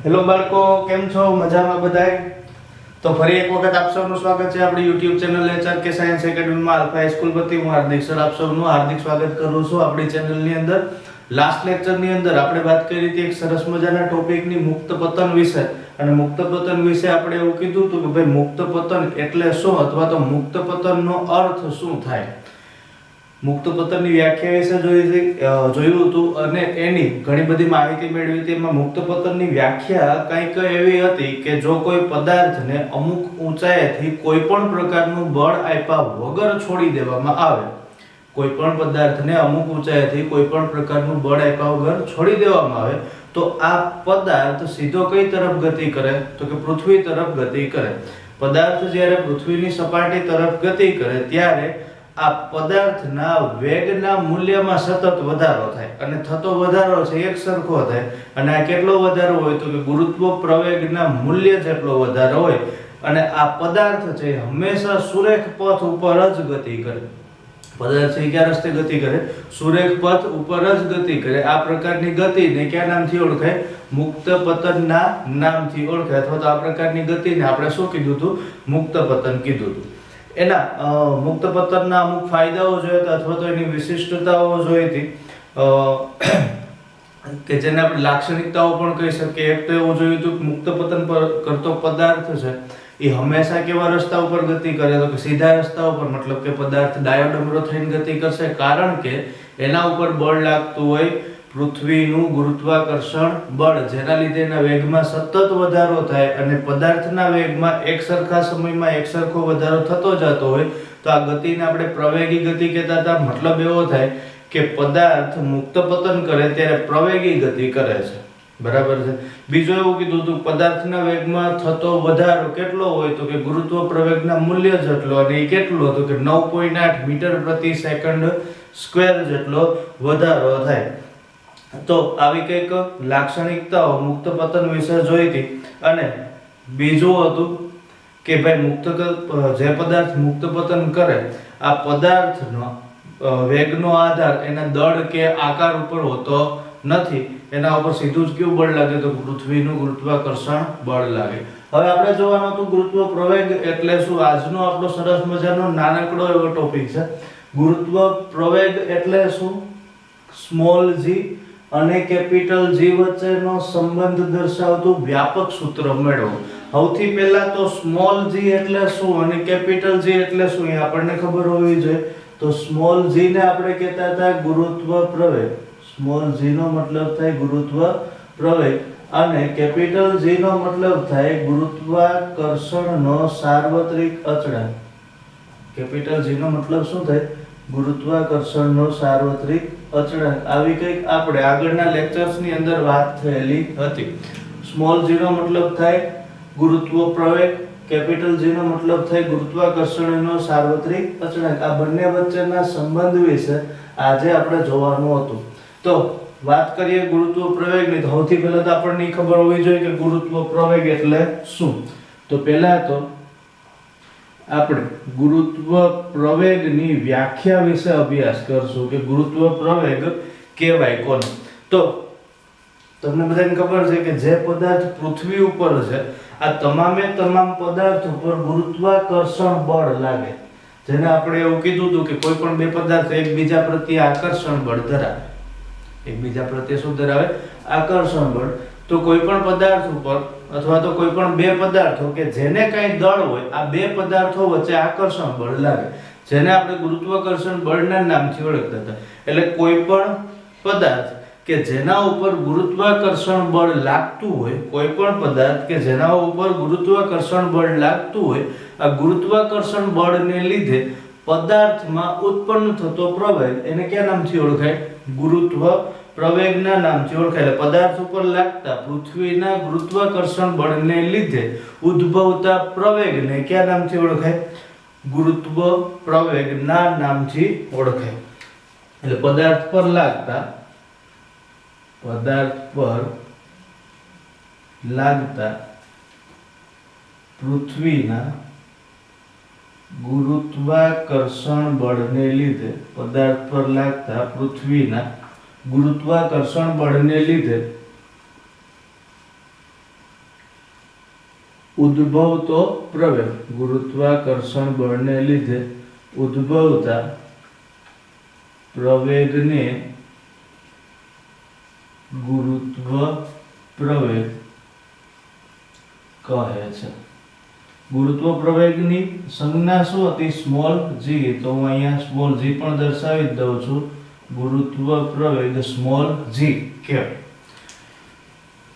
Hello બાળકો, કેમ છો? મજામાં બધાય? તો ફરી એક વખત આપ સૌનું સ્વાગત છે આપણી YouTube ચેનલ HRK સાયન્સ એકેડમીમાં આલ્ફા હાઈસ્કૂલ વતી હું હાર્દિક સર આપ સૌનું હાર્દિક સ્વાગત કરું છું આપણી ચેનલની અંદર. લાસ્ટ લેક્ચરની અંદર આપણે વાત કરી હતી એક સરસ મજાના ટોપિકની મુક્ત પતન વિશે, અને મુક્ત પતન વિશે આપણે એવું કીધું હતું કે ભાઈ મુક્ત પતન એટલે શું, અથવા તો મુક્ત પતનનો અર્થ શું થાય. મુક્ત પતનની વ્યાખ્યા વિશે જોયું હતું અને એની ઘણી બધી માહિતી મેળવી હતી. એમાં મુક્ત પતનની વ્યાખ્યા કંઈક એવી હતી કે જો કોઈ પદાર્થને અમુક ઊંચાઈથી કોઈ પણ પ્રકારનું બળ આપ્યા વગર છોડી દેવામાં આવે, કોઈ પણ પદાર્થને અમુક ઊંચાઈથી કોઈ પણ પ્રકારનું બળ આપ્યા વગર છોડી દેવામાં આવે તો આ પદાર્થ સીધો કઈ તરફ ગતિ કરે, તો કે પૃથ્વી તરફ ગતિ કરે. પદાર્થ જ્યારે પૃથ્વીની સપાટી તરફ ગતિ કરે ત્યારે આ પદાર્થના વેગના મૂલ્યમાં સતત વધારો થાય, અને થતો વધારો છે એક સરખો થાય. અને આ કેટલો વધારો હોય તો કે ગુરુત્વ પ્રવેગના મૂલ્ય જેટલો વધારો હોય. અને આ પદાર્થ છે હંમેશા સુરેખ પથ ઉપર જ ગતિ કરે. પદાર્થ છે કયા રસ્તે ગતિ કરે? સુરેખ પથ ઉપર જ ગતિ કરે. આ પ્રકારની ગતિને કયા નામથી ઓળખાય? મુક્ત પતનના નામથી ઓળખાય. અથવા તો આ પ્રકારની ગતિને આપણે શું કીધું હતું? મુક્ત પતન કીધું હતું. એના મુક્ત પતનના અમુક ફાયદાઓ જોયા અથવા તો એની વિશિષ્ટતાઓ જોઈ હતી કે જેને આપણે લાક્ષણિકતાઓ પણ કહી શકીએ. એક તો એવું જોયું હતું કે મુક્ત પતન કરતો પદાર્થ છે એ હંમેશા કેવા રસ્તા ઉપર ગતિ કરે, તો કે સીધા રસ્તા ઉપર. મતલબ કે પદાર્થ ડાયોડમરો થઈને ગતિ કરશે, કારણ કે એના ઉપર બળ લાગતું હોય પૃથ્વીનું ગુરુત્વાકર્ષણ બળ, જેના લીધે એના વેગમાં સતત વધારો થાય અને પદાર્થના વેગમાં એક સરખા સમયમાં એક સરખો વધારો થતો જતો હોય. તો આ ગતિને આપણે પ્રવેગી ગતિ કહેતા હતા. મતલબ એવો થાય કે પદાર્થ મુક્ત પતન કરે ત્યારે પ્રવેગી ગતિ કરે છે. બરાબર છે. બીજું એવું કીધું હતું પદાર્થના વેગમાં થતો વધારો કેટલો હોય, તો કે ગુરુત્વ પ્રવેગના મૂલ્ય જેટલો. અને એ કેટલો, તો કે 9.8 મીટર પ્રતિ સેકન્ડ સ્ક્વેર જેટલો વધારો થાય. તો આવી કઈક લાક્ષણિકતાઓ મુક્ત પતન વિશે જોઈ હતી. અને બીજું હતું કે ભાઈ જે પદાર્થ મુક્ત પતન કરે આ પદાર્થનો વેગનો આધાર એના દળ કે આકાર ઉપર હોતો નથી. એના ઉપર સીધું જ કયું બળ લાગે, તો પૃથ્વીનું ગુરુત્વાકર્ષણ બળ લાગે. હવે આપણે જોવાનું હતું ગુરુત્વ પ્રવેગ એટલે શું. આજનો આપણો સરસ મજાનો નાનકડો એવો ટોપિક છે. ગુરુત્વ પ્રવેગ એટલે શું? સ્મોલ જી અને કેપિટલ જી વચ્ચેનો સંબંધ દર્શાવતું વ્યાપક સૂત્ર મેળવો. સૌથી પહેલા તો સ્મોલ જી એટલે શું અને કેપિટલ જી એટલે શું એ આપણને ખબર હોવી જોઈએ. તો સ્મોલ જી ને આપણે કહેતા હતા ગુરુત્વ પ્રવેગ. સ્મોલ જી નો મતલબ થાય ગુરુત્વ પ્રવેગ અને કેપિટલ જી નો મતલબ થાય ગુરુત્વાકર્ષણનો સાર્વત્રિક અચળાંક. કેપિટલ જી નો મતલબ શું થાય? ગુરુત્વાકર્ષણનો સાર્વત્રિક અચળાંક. આવી કંઈક આપણે આગળના લેક્ચર્સની અંદર વાત થયેલી હતી. સ્મોલ જી નો મતલબ થાય ગુરુત્વ પ્રવેગ, કેપિટલ જી નો મતલબ થાય ગુરુત્વાકર્ષણનો સાર્વત્રિક અચળાંક. આ બંને વચ્ચેના સંબંધ વિશે આજે આપણે જોવાનું હતું. તો વાત કરીએ ગુરુત્વ પ્રવેગની. તો સૌથી પહેલા તો આપણને ખબર હોવી જોઈએ કે ગુરુત્વ પ્રવેગ એટલે શું. તો પહેલા તો આપણે ગુરુત્વ પ્રવેગની વ્યાખ્યા વિશે અભ્યાસ કરશું કે ગુરુત્વ પ્રવેગ કહેવાય કોને. તો તમને બધાને ખબર છે કે જે પદાર્થ પૃથ્વી ઉપર છે આ તમામે તમામ પદાર્થ ઉપર ગુરુત્વાકર્ષણ બળ લાગે, જેને આપણે એવું કીધું હતું કે કોઈ પણ બે પદાર્થ એકબીજા પ્રત્યે આકર્ષણ બળ ધરાવે. એકબીજા પ્રત્યે શું ધરાવે? આકર્ષણ બળ. તો કોઈ પણ પદાર્થ ઉપર અથવા તો કોઈ પણ બે પદાર્થો કે જેને કઈ દળ હોય આ બે પદાર્થો વચ્ચે આકર્ષણ બળ લાગે, જેને આપણે ગુરુત્વાકર્ષણ બળના નામથી ઓળખતા હતા. એટલે કોઈ પણ પદાર્થ કે જેના ઉપર ગુરુત્વાકર્ષણ બળ લાગતું હોય, કોઈ પણ પદાર્થ કે જેના ઉપર ગુરુત્વાકર્ષણ બળ લાગતું હોય, આ ગુરુત્વાકર્ષણ બળને લીધે પદાર્થમાં ઉત્પન્ન થતો પ્રવેગ એને કયા નામથી ઓળખાય? ગુરુત્વ પ્રવેગના નામથી ઓળખાય. એટલે પદાર્થ ઉપર લાગતા પૃથ્વીના ગુરુત્વાકર્ષણ બળને લીધે ઉદ્ભવતા પ્રવેગને કયા નામથી ઓળખાય? ગુરુત્વ પ્રવેગના નામથી ઓળખાય. એટલે પદાર્થ પર લાગતા પૃથ્વીના ગુરુત્વાકર્ષણ બળને લીધે પદાર્થ પર લાગતા પૃથ્વીના ગુરુત્વાકર્ષણ બળને લીધે ઉદ્ભવતો પ્રવેગ, ગુરુત્વાકર્ષણ બળને લીધે ઉદ્ભવતા પ્રવેગને ગુરુત્વ પ્રવેગ કહે છે. ગુરુત્વ પ્રવેગની સંજ્ઞા શું હતી? Small g. તો હું અહીંયા સ્મોલ g પણ દર્શાવી જ દઉં છું. ગુરુત્વ પ્રવેગ સ્મોલ g કેમ?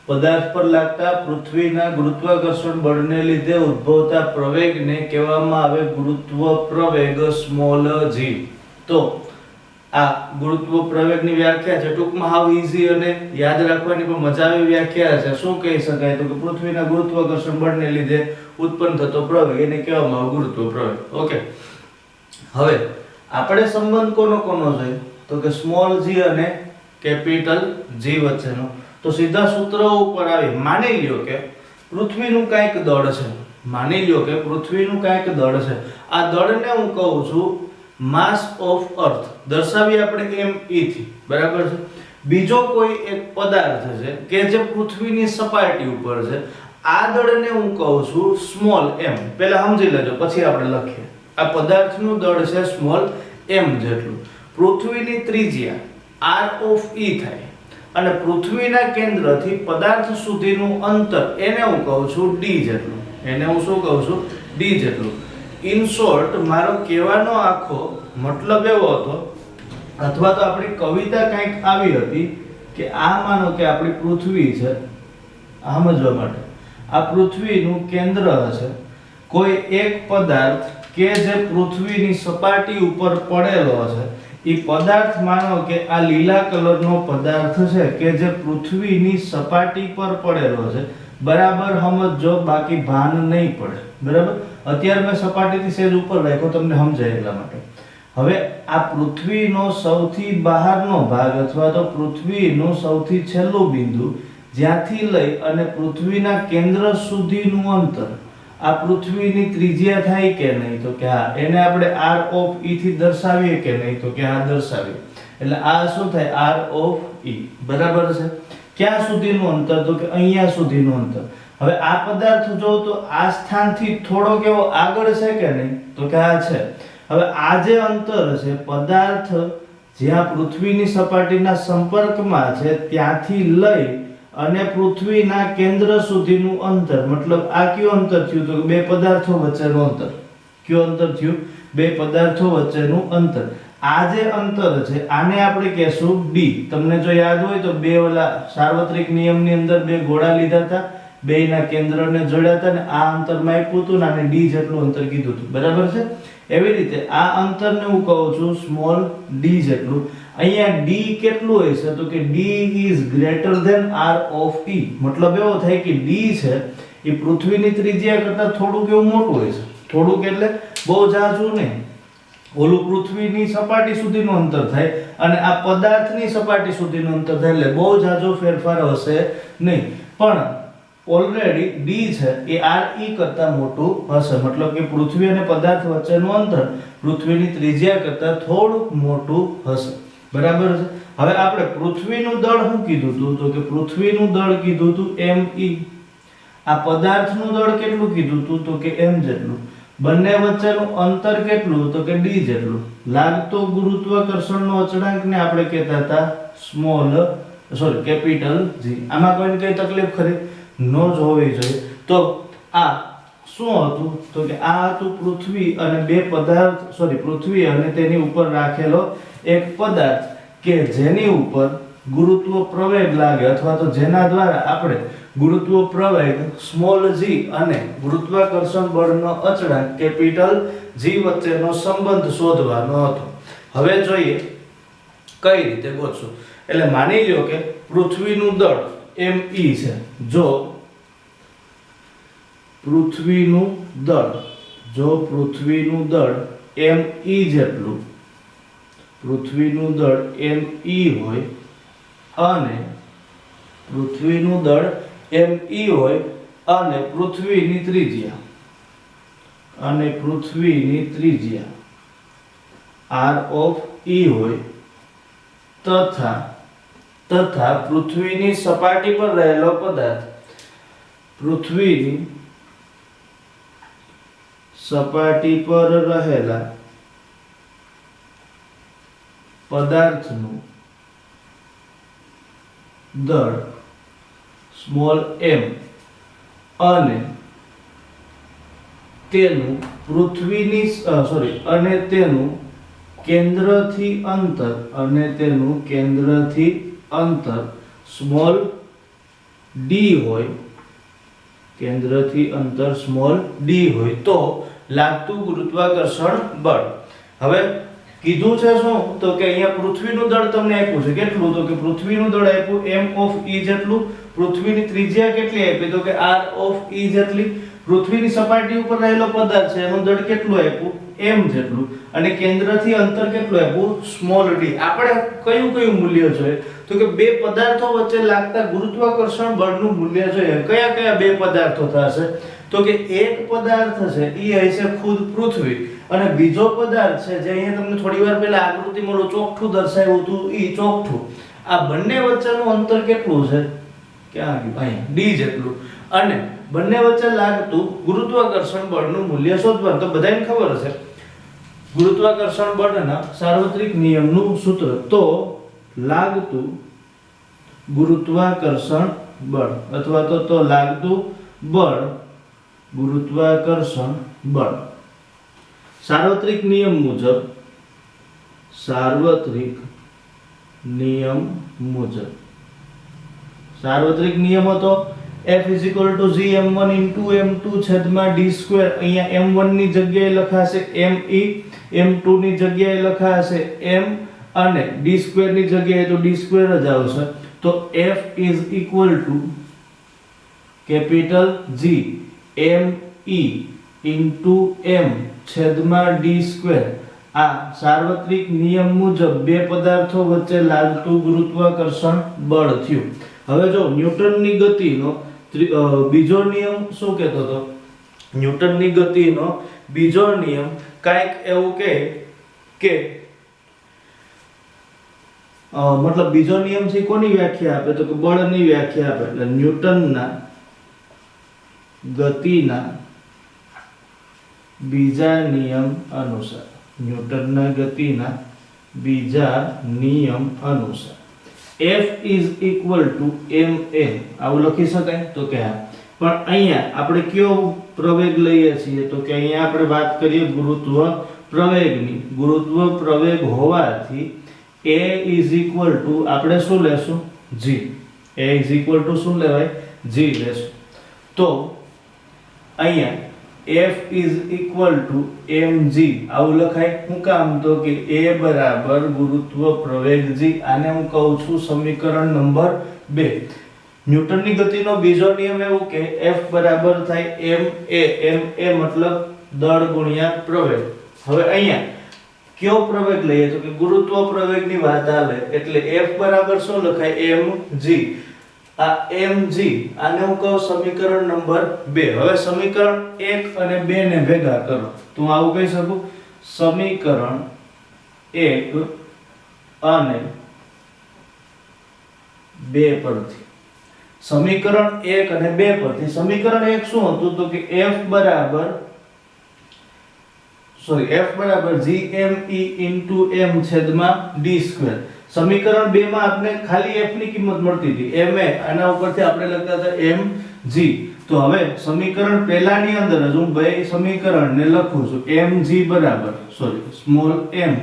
પદાર્થ પર લાગતા પૃથ્વીના ગુરુત્વાકર્ષણ બળને લીધે ઉદ્ભવતા પ્રવેગને કહેવામાં આવે ગુરુત્વ પ્રવેગ સ્મોલ g. તો આ ગુરુત્વ પ્રવેગની વ્યાખ્યા છે. ટૂંકમાં હાવ ઈઝી અને યાદ રાખવાની પણ મજા આવે વ્યાખ્યા છે. શું કહી શકાય? તો કે પૃથ્વીના ગુરુત્વાકર્ષણ બળને લીધે ઉત્પન્ન થતો પ્રવેગ એને કહેવામાં આવે ગુરુત્વ પ્રવેગ. ઓકે, હવે આપણે સંબંધ કોનો જોઈએ? તો કે સ્મોલ g અને કેપિટલ G વચ્ચેનો. તો સીધા સૂત્ર ઉપર આવી. માની લ્યો કે પૃથ્વીનું કાંઈક દળ છે. માની લ્યો કે પૃથ્વીનું કાંઈક દળ છે. આ દળને હું કહું છું માસ ઓફ અર્થ. દર્શાવી આપણે me થી, બરાબર છે. બીજો કોઈ એક પદાર્થ છે કે જે પૃથ્વીની સપાટી ઉપર છે. આ દળને હું કહું છું સ્મોલ m. પહેલા સમજી લેજો પછી આપણે લખીએ. આ પદાર્થનું દળ છે સ્મોલ m જેટલું. પૃથ્વીની ત્રિજ્યા r ઓફ e થાય અને પૃથ્વીના કેન્દ્રથી પદાર્થ સુધીનું અંતર એને હું કહું છું d જેટલું. એને હું શું કહું છું? d જેટલું. ઇન શોર્ટ મારો કહેવાનો આખો મતલબ એવો હતો, અથવા તો આપણી કવિતા કંઈક આવી હતી કે આ માનો કે આપણી પૃથ્વી છે. સમજવા માટે આ પૃથ્વીનું કેન્દ્ર હશે. કોઈ એક પદાર્થ કે જે પૃથ્વીની સપાટી ઉપર પડેલો છે, એ પદાર્થ માનો કે આ લીલા કલરનો પદાર્થ છે કે જે પૃથ્વીની સપાટી પર પડેલો છે. બરાબર સમજો, બાકી ભાન નહીં પડે. બરાબર, અત્યારે મેં સપાટીથી સેજ ઉપર રાખ્યો તમને સમજાય એટલા માટે. હવે આ પૃથ્વીનો સૌથી બહારનો ભાગ અથવા તો પૃથ્વીનું સૌથી છેલ્લું બિંદુ જ્યાંથી લઈ અને પૃથ્વીના કેન્દ્ર સુધીનું અંતર આ પૃથ્વીની ત્રિજ્યા થાય કે નહીં? તો કે હા. એને આપણે r ઓફ e થી દર્શાવીએ કે નહીં? તો કે હા દર્શાવીએ. એટલે આ શું થાય? r of e. બરાબર છે. ક્યાં સુધીનું અંતર? તો કે અહીંયા સુધીનું અંતર. હવે આ પદાર્થ જો તો આ સ્થાનથી થોડો કેવો આગળ છે કે નહીં? તો કે આ છે. હવે આ જે અંતર છે પદાર્થ જ્યાં પૃથ્વીની સપાટીના સંપર્કમાં છે ત્યાંથી લઈ અને પૃથ્વીના કેન્દ્ર સુધીનું અંતર, મતલબ આ કયું અંતર થયું? તો બે પદાર્થો વચ્ચેનું અંતર. કયું અંતર થયું? બે પદાર્થો વચ્ચેનું અંતર. આ જે અંતર છે આને આપણે કહેશું d. તમને જો યાદ હોય તો બે ઓલા સાર્વત્રિક નિયમની અંદર બે ગોળા લીધા હતા, બેયના કેન્દ્રને જોડ્યા હતા ને આ અંતરમાં આપ્યું હતું ને આને d જેટલું અંતર કીધું હતું. બરાબર છે. એવી રીતે આ અંતરને હું કહું છું સ્મોલ d જેટલું. અહીંયા d કેટલું હોય છે? તો કે d is greater than r of e. મતલબ એવો થાય કે d છે એ પૃથ્વીની ત્રિજ્યા કરતાં થોડુંક એવું મોટું હોય છે. થોડુંક એટલે બહુ ઝાઝું નહીં. ઓલું પૃથ્વીની સપાટી સુધીનું અંતર થાય અને આ પદાર્થની સપાટી સુધીનું અંતર થાય એટલે બહુ ઝાઝો ફેરફાર હશે નહીં. પણ ઓલરેડી d છે એ re કરતાં મોટું હશે. મતલબ કે પૃથ્વી અને પદાર્થ વચ્ચેનું અંતર પૃથ્વીની ત્રિજ્યા કરતાં થોડુંક મોટું હશે. બરાબર છે. હવે આપણે પૃથ્વીનું દળ શું કીધું હતું? તો કે પૃથ્વીનું દળ કીધું હતું me. આ પદાર્થનું દળ કેટલું કીધું હતું? તો કે m જેટલું. બંને વચ્ચેનું અંતર કેટલું? તો કે d જેટલું. લાગતો ગુરુત્વાકર્ષણનો અચળાંકને આપણે કહેતા હતા કેપિટલ G. આમાં કોઈને કઈ તકલીફ ખરી નો જ હોવી જોઈએ. તો આ શું હતું? તો કે આ હતું પૃથ્વી અને બે પદાર્થ પૃથ્વી અને તેની ઉપર રાખેલો એક પદાર્થ કે જેની ઉપર ગુરુત્વ પ્રવેગ લાગે અથવા તો જેના દ્વારા આપણે ગુરુત્વ પ્રવેગ સ્મોલ g અને ગુરુત્વાકર્ષણ બળનો અચળાંક કેપિટલ G વચ્ચેનો સંબંધ શોધવાનો હતો. હવે જોઈએ કઈ રીતે ગોતશું. એટલે માની લ્યો કે પૃથ્વીનું દળ me છે. જો પૃથ્વીનું દળ me જેટલું પૃથ્વીનું દળ me હોય અને પૃથ્વીનું દળ me હોય અને પૃથ્વીની ત્રિજ્યા r ઓફ e હોય તથા પૃથ્વીની સપાટી પર રહેલો પદાર્થ પૃથ્વીની સપાટી પર રહેલા પદાર્થનું દળ સ્મોલ m અને તેનું પૃથ્વીની અને તેનું કેન્દ્રથી અંતર સ્મોલ d હોય, કેન્દ્રથી અંતર સ્મોલ d હોય તો લાગતું ગુરુત્વાકર્ષણ બળ. હવે કીધું છે શું તો કે અહીંયા પૃથ્વીનું દળ તમને આપ્યું છે કેટલું તો કે પૃથ્વીનું દળ આપ્યું m of e જેટલું, પૃથ્વીની ત્રિજ્યા કેટલી આપી તો કે r of e જેટલી, પૃથ્વીની સપાટી ઉપર રહેલો પદાર્થ છે એનું દળ કેટલું આપ્યું m જેટલું અને કેન્દ્રથી અંતર કેટલું આપ્યું સ્મોલ d. આપણે કયું મૂલ્ય જોઈએ તો કે બે પદાર્થો વચ્ચે લાગતા ગુરુત્વાકર્ષણ બળનું મૂલ્ય જોઈએ. કયા બે પદાર્થો થશે તો કે એક પદાર્થ છે ઈ હશે ખુદ પૃથ્વી અને બીજો પદાર્થ છે જે અહીંયા તમને થોડીવાર પહેલા આકૃતિમાં ચોકઠું દર્શાવ્યું હતું ઈ ચોકઠું. આ બંને વચ્ચેનું અંતર કેટલું છે ક્યાં ગયું અહીંયા d જેટલું અને બંને વચ્ચે લાગતું ગુરુત્વાકર્ષણ બળનું મૂલ્ય શોધવાનું. તો બધાને ખબર છે ગુરુત્વાકર્ષણ બળના સાર્વત્રિક નિયમનું સૂત્ર તો લાગતું ગુરુત્વાકર્ષણ બળ અથવા તો લાગતું બળ ગુરુત્વાકર્ષણ બળ સાર્વત્રિક નિયમ મુજબ સાર્વત્રિક નિયમ હતો F gm1 m2 છેદમાં d2. અહીંયા m1 ની જગ્યાએ લખાશે me, m2 ની જગ્યાએ લખાશે m અને d2 ની જગ્યાએ તો d2 જ આવશે. તો F is equal to capital G me into m છેદમાં d2. આ સાર્વત્રિક નિયમ મુજબ બે પદાર્થો વચ્ચે લાગતું ગુરુત્વાકર્ષણ બળ થયું. હવે જો ન્યૂટનની ગતિનો બીજો નિયમ શું કહેતો હતો? ન્યૂટનની ગતિનો બીજો નિયમ કાંઈક એવું કે મતલબ બીજો નિયમ છે કોની વ્યાખ્યા આપે તો કે બળની વ્યાખ્યા આપે. એટલે ન્યૂટનના ગતિના બીજા નિયમ અનુસાર F is equal to ma આવું લખી શકાય તો કે હા. પણ અહીંયા આપણે કયો પ્રવેગ લઈએ છીએ તો કે અહીંયા આપણે વાત કરીએ ગુરુત્વ પ્રવેગ હોવાથી a is equal to આપણે શું લેશું g. a is equal to શું લેવાય g લેશું. તો અહીંયા F is equal to mg આવું લખાય. હું કામ તો કે a બરાબર ગુરુત્વ પ્રવેગ g. આને હું કહું છું સમીકરણ નંબર 2. ન્યૂટનની ગતિનો બીજો નિયમ એવું કે F બરાબર થાય ma મતલબ દળ ગુણ્યા પ્રવેગ. હવે અહીંયા કયો પ્રવેગ લઈએ તો કે ગુરુત્વ પ્રવેગની વાત આલે એટલે F બરાબર શું લખાય mg. આ mg આને હું કહું સમીકરણ નંબર 2. હવે સમીકરણ 1 અને 2 ને ભેગા કરો તો હું આવું કહી શકું સમીકરણ 1 અને 2 પરથી. સમીકરણ 1 અને 2 પરથી સમીકરણ 1 શું હતું તો કે F બરાબર gme into m છેદમાં d2. સમીકરણ 2 માં આપણે ખાલી f ની કિંમત મળતી હતી ma, આના ઉપરથી આપણે લખતા હતા mg. તો હવે સમીકરણ પહેલાની અંદર જ હું બે સમીકરણને લખું છું mg બરાબર સ્મોલ m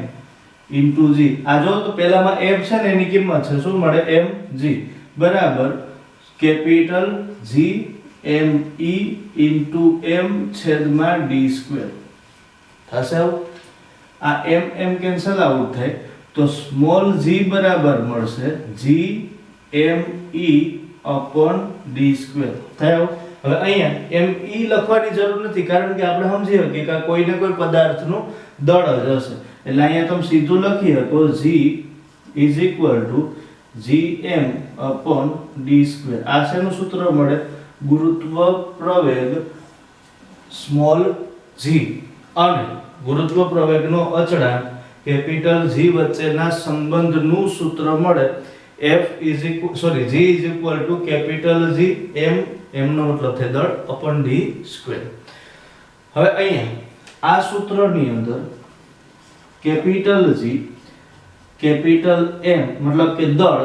into g. આ જો તો પહેલામાં f છે ને એની કિંમત છે શું મળે mg બરાબર capital G me into m છેદમાં d2 થશે. આ m કેન્સલ આઉટ થાય તો સ્મોલ g બરાબર મળશે gme upon d2 થયો. હવે અહીંયા me લખવાની જરૂર નથી કારણ કે આપણે સમજીએ કે કોઈને કોઈ પદાર્થનું દળ જ હશે એટલે અહીંયા તમે સીધું લખી શકો g is equal to gm upon d2. આ શેનું સૂત્ર મળે ગુરુત્વ પ્રવેગ સ્મોલ g અને ગુરુત્વ પ્રવેગનો અચળાંક કેપિટલ G વચ્ચેના સંબંધનું સૂત્ર મળે g is equal to capital G m નો મતલબ થાય દળ upon d2. હવે અહીંયા આ સૂત્રની અંદર કેપિટલ G, કેપિટલ M મતલબ કે દળ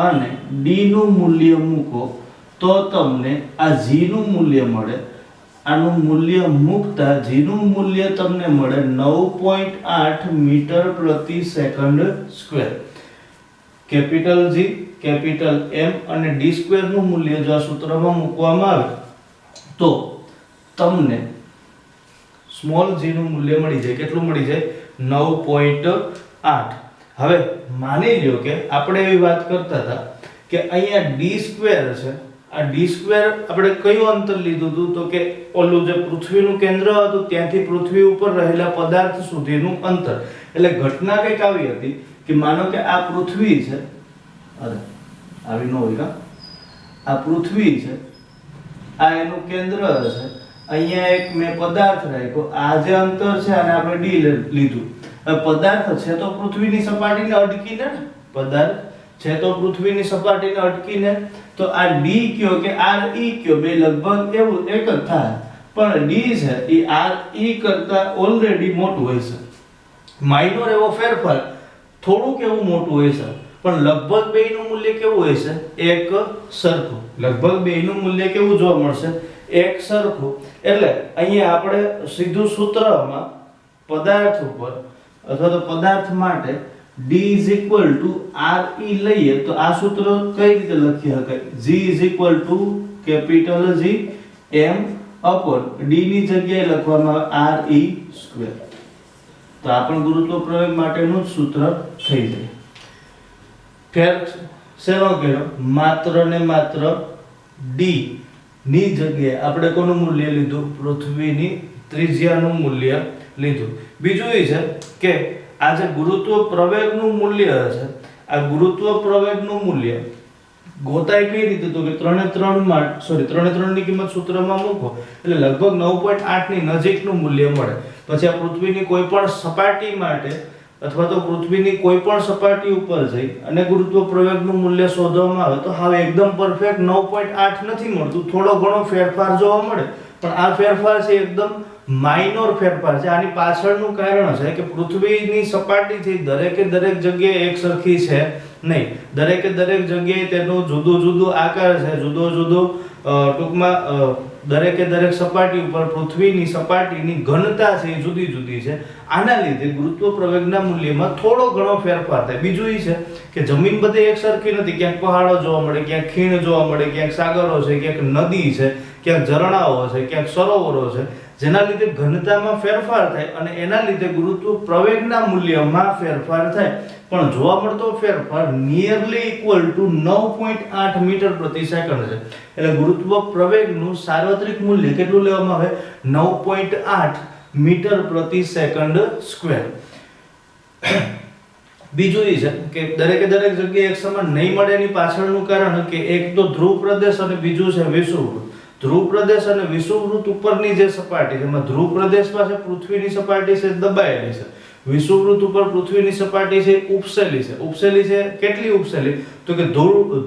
અને D નું મૂલ્ય મૂકો તો તમને આ G નું મૂલ્ય મળે. આનું મૂલ્ય મૂકતા G નું મૂલ્ય તમને મળે 9.8 મીટર પ્રતિ second square. Capital G, capital M અને D સ્ક્વેર નું મૂલ્ય જો આ સૂત્રમાં મૂકવામાં આવે તો તમને સ્મોલ g નું મૂલ્ય મળી જાય. કેટલું મળી જાય? 9.8. હવે માની લ્યો કે આપણે એવી વાત કરતા હતા કે અહીંયા d સ્ક્વેર છે. આ d સ્ક્વેર આપણે કયું અંતર લીધું હતું? તો કે ઓલું જે પૃથ્વીનું કેન્દ્ર હતું ત્યાંથી પૃથ્વી ઉપર રહેલા પદાર્થ સુધીનું અંતર. એટલે ઘટના કંઈક આવી હતી કે માનો કે આ પૃથ્વી છે, અરે આવી ન હોય, આ પૃથ્વી છે, આ એનું કેન્દ્ર છે, અહીંયા એક મેં પદાર્થ રાખ્યો, આ જે અંતર છે આને આપણે d લીધું. હવે પદાર્થ છે તો પૃથ્વીની સપાટીને અડકીને, પદાર્થ છે તો પૃથ્વીની સપાટીને અટકીને, તો આ d કયો કે re કયો બે લગભગ એવું એક જ થાય, પણ d છે એ re કરતા ઓલરેડી મોટું હોય છે. માઇનોર એવો ફેરફાર, થોડુંક એવું મોટું હોય છે, પણ લગભગ બેયનું મૂલ્ય કેવું હોય છે? એક સરખું. લગભગ બેયનું મૂલ્ય કેવું જોવા મળશે? એક સરખું. એટલે અહીંયા આપણે સીધું સૂત્રમાં પદાર્થ ઉપર અથવા તો પદાર્થ માટે d re લઈએ તો આ સૂત્ર કઈ રીતે લખી શકાય? g capital G m upon d ની જગ્યાએ લખવામાં re સ્ક્વેર. તો આ પણ ગુરુત્વ પ્રવેગ માટેનું જ સૂત્ર થઈ જાય. ફેર શેનો કર્યો? માત્ર ને માત્ર d ની જગ્યાએ આપણે કોનું મૂલ્ય લીધું? પૃથ્વીની ત્રિજ્યાનું મૂલ્ય લીધું. બીજું એ છે કે આ જે ગુરુત્વ પ્રવેગનું મૂલ્ય છે, આ ગુરુત્વ પ્રવેગનું મૂલ્ય ગોતાય કઈ રીતે? તો કે 3.3 ની કિંમત સૂત્રમાં મૂકો એટલે લગભગ 9.8 ની નજીકનું મૂલ્ય મળે. પછી આ પૃથ્વીની કોઈ પણ સપાટી માટે અથવા તો પૃથ્વીની કોઈ પણ સપાટી ઉપર જઈ અને ગુરુત્વ પ્રવેગનું મૂલ્ય શોધવામાં આવે તો હવે એકદમ પરફેક્ટ 9.8 નથી મળતું, થોડો ઘણો ફેરફાર જોવા મળે. પણ આ ફેરફાર છે એકદમ માઇનોર ફેરફાર છે. આની પાછળનું કારણ છે કે પૃથ્વીની સપાટીથી દરેકે દરેક જગ્યાએ એક સરખી છે નહીં. દરેકે દરેક જગ્યાએ તેનો જુદો જુદો આકાર છે, જુદો જુદો ટૂંકમાં દરેકે દરેક સપાટી ઉપર પૃથ્વીની સપાટીની ઘનતા છે એ જુદી જુદી છે. આના લીધે ગુરુત્વ પ્રવેગના મૂલ્યમાં થોડો ઘણો ફેરફાર થાય. બીજું એ છે કે જમીન બધે એક સરખી નથી. ક્યાંક પહાડો જોવા મળે, ક્યાંક ખીણ જોવા મળે, ક્યાંક સાગરો છે, ક્યાંક નદી છે, ક્યાંક ઝરણાઓ છે, ક્યાંક સરોવરો છે, જેના લીધે ઘનતામાં ફેરફાર થાય અને એના લીધે ગુરુત્વ પ્રવેગના મૂલ્યમાં ફેરફાર થાય. પણ જોવા મળતો ફેરફાર નિયરલી ઇક્વલ ટુ 9.8 મીટર પ્રતિ સેકન્ડ છે. એટલે ગુરુત્વ પ્રવેગનું સાર્વત્રિક મૂલ્ય કેટલું લેવામાં આવે? 9.8 મીટર પ્રતિ સેકન્ડ સ્ક્વેર. બીજું એ છે કે દરેકે દરેક જગ્યાએ એક સમાન નહીં મળે એની પાછળનું કારણ કે એક તો ધ્રુવ પ્રદેશ અને બીજું છે વિષુવવૃત્ત. ધ્રુવ પ્રદેશ અને વિષુવવૃત્ત ઉપરની જે સપાટી છે એમાં ધ્રુવ પ્રદેશ પાસે પૃથ્વીની સપાટી છે દબાયેલી છે, વિષુવવૃત્ત ઉપર પૃથ્વીની સપાટી છે ઉપસેલી છે. ઉપસેલી છે કેટલી ઉપસેલી? તો કે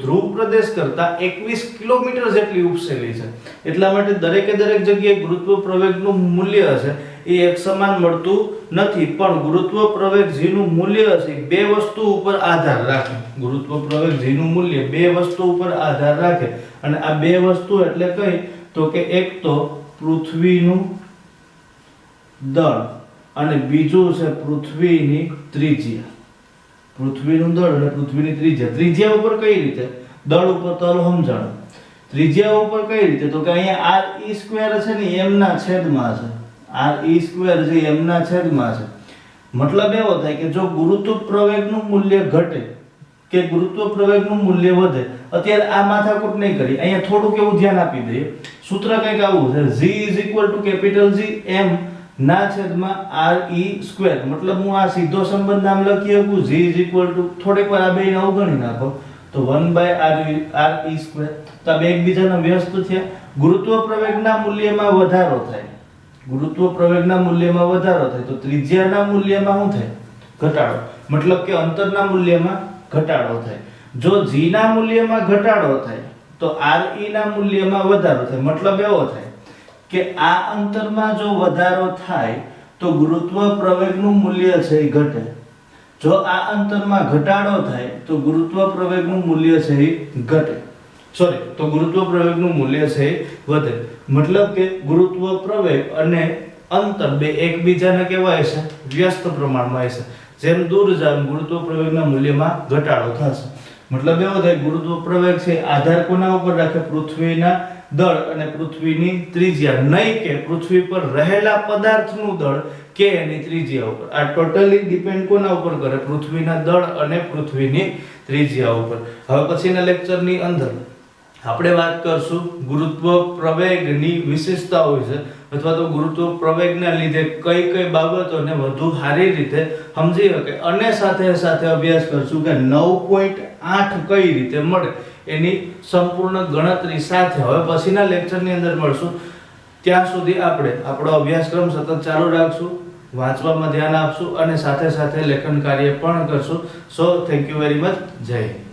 ધ્રુવ પ્રદેશ કરતા 21 કિલોમીટર જેટલી ઉપસેલી છે. એટલા માટે દરેકે દરેક જગ્યાએ ગુરુત્વ પ્રવેગનું મૂલ્ય છે એ એક સમાન મળતું નથી. પણ ગુરુત્વ પ્રવેગ g નું મૂલ્ય છે બે વસ્તુ ઉપર આધાર રાખે. ગુરુત્વ પ્રવેગ g નું મૂલ્ય બે વસ્તુ ઉપર આધાર રાખે અને આ બે વસ્તુ એટલે કઈ? તો કે એક તો પૃથ્વીનું દળ અને બીજું છે પૃથ્વીની ત્રિજ્યા. પૃથ્વીનું દળ અને પૃથ્વીની ત્રિજ્યા. ત્રિજ્યા ઉપર કઈ રીતે? દળ ઉપર તો સમજાણો. ત્રિજ્યા ઉપર કઈ રીતે? તો કે અહીંયા re સ્ક્વેર છે ને m ના છેદમાં છે. re સ્ક્વેર જે m ના છેદમાં છે. મતલબ એવો થાય કે જો ગુરુત્વ પ્રવેગનું મૂલ્ય ઘટે કે ગુરુત્વ પ્રવેગનું મૂલ્ય વધે, અત્યારે આ માથાકૂટ નહીં કરી, અહીંયા થોડુંક એવું ધ્યાન આપી દઈએ. સૂત્ર કંઈક આવું છે, g કેપિટલ G m ના છેદમાં re સ્ક્વેર. મતલબ હું આ સીધો સંબંધ નામ લખી શકું g થોડીક વાર આ બેને અવગણી નાખો તો 1/re સ્ક્વેર. તો આ બે એકબીજાના વ્યસ્ત થયા. ગુરુત્વ પ્રવેગના મૂલ્યમાં વધારો થાય. ગુરુત્વ પ્રવેગના મૂલ્યમાં વધારો થાય તો ત્રિજ્યાના મૂલ્યમાં શું થાય? ઘટાડો. મતલબ કે અંતરના મૂલ્યમાં ઘટાડો થાય. જો g ના મૂલ્યમાં ઘટાડો થાય તો re ના મૂલ્યમાં વધારો થાય. મતલબ એવો થાય કે આ અંતરમાં જો વધારો થાય તો ગુરુત્વ પ્રવેગનું મૂલ્ય છે એ ઘટે, જો આ અંતરમાં ઘટાડો થાય તો ગુરુત્વ પ્રવેગનું મૂલ્ય છે એ ઘટે, તો ગુરુત્વ પ્રવેગનું મૂલ્ય છે એ વધે. મતલબ કે ગુરુત્વ પ્રવેગ અને અંતર બે એકબીજાને કેવા હશે? વ્યસ્ત પ્રમાણમાં હશે. જેમ દૂર જાવ ગુરુત્વ પ્રવેગના મૂલ્યમાં ઘટાડો થશે. મતલબ એવો થાય ગુરુત્વ પ્રવેગ છે આધાર કોના ઉપર રાખે? પૃથ્વીના દળ અને પૃથ્વીની ત્રિજ્યા, નહીં કે પૃથ્વી પર રહેલા પદાર્થનું દળ કે એની ત્રિજ્યા ઉપર. આ ટોટલી ડિપેન્ડ કોના ઉપર કરે? પૃથ્વીના દળ અને પૃથ્વીની ત્રિજ્યા ઉપર. હવે પછીના લેક્ચરની અંદર આપણે વાત કરશું ગુરુત્વ પ્રવેગની વિશેષતાઓ વિશે, અથવા તો ગુરુત્વ પ્રવેગના લીધે કઈ કઈ બાબતોને વધુ સારી રીતે સમજી શકે, અને સાથે સાથે અભ્યાસ કરશું કે 9.8 કઈ રીતે મળે એની સંપૂર્ણ ગણતરી સાથે. હવે પછીના લેક્ચરની અંદર મળશું. ત્યાં સુધી આપણે આપણો અભ્યાસક્રમ સતત ચાલુ રાખશું, વાંચવામાં ધ્યાન આપશું અને સાથે સાથે લેખન કાર્ય પણ કરશું. So thank you very much. જય હિન્દ.